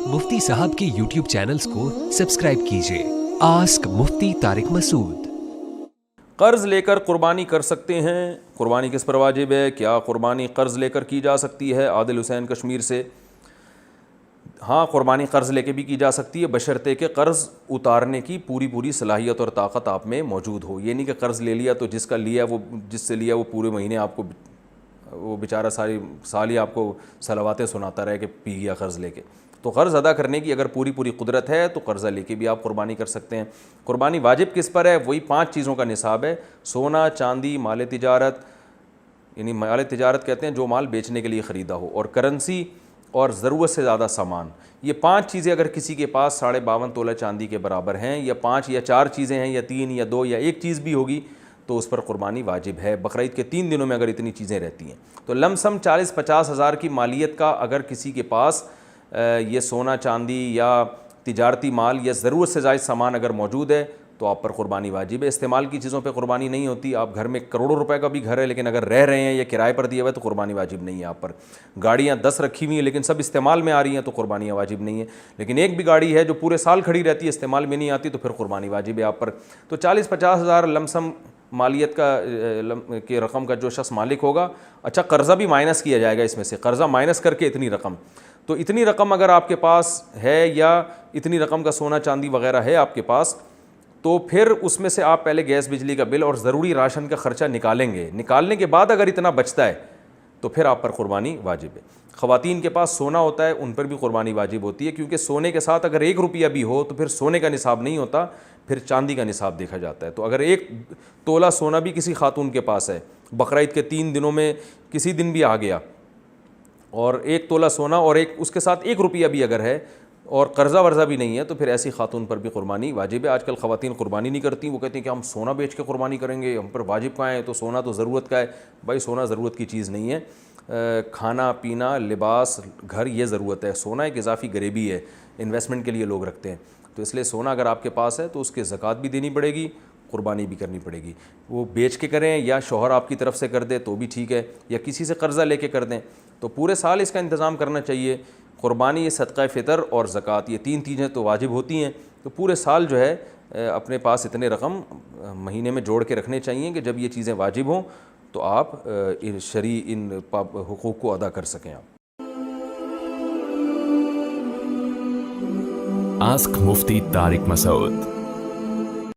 मुफ्ती साहब के YouTube channels को सब्सक्राइब कीजिए। आस्क मुफ्ती तारिक मसूद। कर्ज़ लेकर कुर्बानी कर सकते हैं? कुर्बानी किस पर वाजिब है? क्या कुर्बानी कर्ज़ लेकर की जा सकती है? आदिल हुसैन कश्मीर से। हाँ, कुर्बानी कर्ज़ लेके भी की जा सकती है, बशर्ते कि कर्ज़ उतारने की पूरी सलाहियत और ताकत आप में मौजूद हो। ये नहीं कि कर्ज़ ले लिया तो जिसका लिया वो जिससे लिया वो पूरे महीने आपको वो बेचारा सारी साल ही आपको सलावातें सुनाता रहे कि पी गया कर्ज़ लेके। तो कर्ज़ अदा करने की अगर पूरी कुदरत है तो कर्ज़ा लेके भी आप कुर्बानी कर सकते हैं। कुर्बानी वाजिब किस पर है? वही 5 चीज़ों का निसाब है। सोना, चांदी, माल तिजारत, यानी माल तिजारत कहते हैं जो माल बेचने के लिए ख़रीदा हो, और करेंसी और ज़रूरत से ज़्यादा सामान। ये 5 चीज़ें अगर किसी के पास 52.5 तोला चांदी के बराबर हैं, या 5 या 4 चीज़ें हैं, या 3 या 2 या 1 चीज़ भी होगी, तो उस पर कुर्बानी वाजिब है। बकरीद के 3 दिनों में अगर इतनी चीज़ें रहती हैं तो लमसम 40-50 हज़ार की मालियत का अगर किसी के पास ये सोना, चांदी या तिजारती माल या ज़रूरत से ज़ायद सामान अगर मौजूद है तो आप पर कुर्बानी वाजिब है। इस्तेमाल की चीज़ों पे कुर्बानी नहीं होती। आप घर में करोड़ों रुपए का भी घर है लेकिन अगर रह रहे हैं या किराए पर दिया हुआ है तो कुर्बानी वाजिब नहीं है आप पर। गाड़ियाँ 10 रखी हुई हैं लेकिन सब इस्तेमाल में आ रही हैं तो कुर्बानी वाजिब नहीं है। लेकिन एक भी गाड़ी है जो पूरे साल खड़ी रहती है, इस्तेमाल में नहीं आती, तो फिर कुर्बानी वाजिब है आप पर। तो 40-50 हज़ार लमसम मालियत के रकम का जो शख्स मालिक होगा, अच्छा कर्ज़ा भी माइनस किया जाएगा इसमें से, कर्ज़ा माइनस करके इतनी रकम, तो इतनी रकम अगर आपके पास है या इतनी रकम का सोना चांदी वगैरह है आपके पास, तो फिर उसमें से आप पहले गैस बिजली का बिल और ज़रूरी राशन का ख़र्चा निकालेंगे। निकालने के बाद अगर इतना बचता है तो फिर आप पर कुर्बानी वाजिब है। ख़वातीन के पास सोना होता है उन पर भी कुर्बानी वाजिब होती है, क्योंकि सोने के साथ अगर 1 रुपया भी हो तो फिर सोने का निसाब नहीं होता, फिर चांदी का निसाब देखा जाता है। तो अगर 1 तोला सोना भी किसी खातून के पास है, बकरीद के 3 दिनों में किसी दिन भी आ गया, और 1 तोला सोना और एक उसके साथ 1 रुपया भी अगर है और कर्ज़ा वर्ज़ा भी नहीं है, तो फिर ऐसी खातून पर भी कुर्बानी वाजिब है। आजकल ख़वातीन कुर्बानी नहीं करती, वो कहती हैं कि हम सोना बेच के कुर्बानी करेंगे, हम पर वाजिब कहाँ है? तो सोना तो ज़रूरत का है। भाई सोना ज़रूरत की चीज़ नहीं है। खाना पीना, लिबास, घर, ये ज़रूरत है। सोना एक इजाफ़ी गरीबी है, इन्वेस्टमेंट के लिए लोग रखते हैं। तो इसलिए सोना अगर आपके पास है तो उसके ज़कात भी देनी पड़ेगी, कुर्बानी भी करनी पड़ेगी। वो बेच के करें या शौहर आपकी तरफ से कर दे तो भी ठीक है, या किसी से कर्ज़ा लेके कर दें, तो पूरे साल इसका इंतज़ाम करना चाहिए। कुर्बानी, ये सदक़ा फ़ितर और ज़कात, ये 3 चीज़ें तो वाजिब होती हैं। तो पूरे साल जो है अपने पास इतने रकम महीने में जोड़ के रखने चाहिए कि जब ये चीज़ें वाजिब हों तो आप इन हुकूक़ को अदा कर सकें। आप आस्क मुफ्ती तारिक मसूद।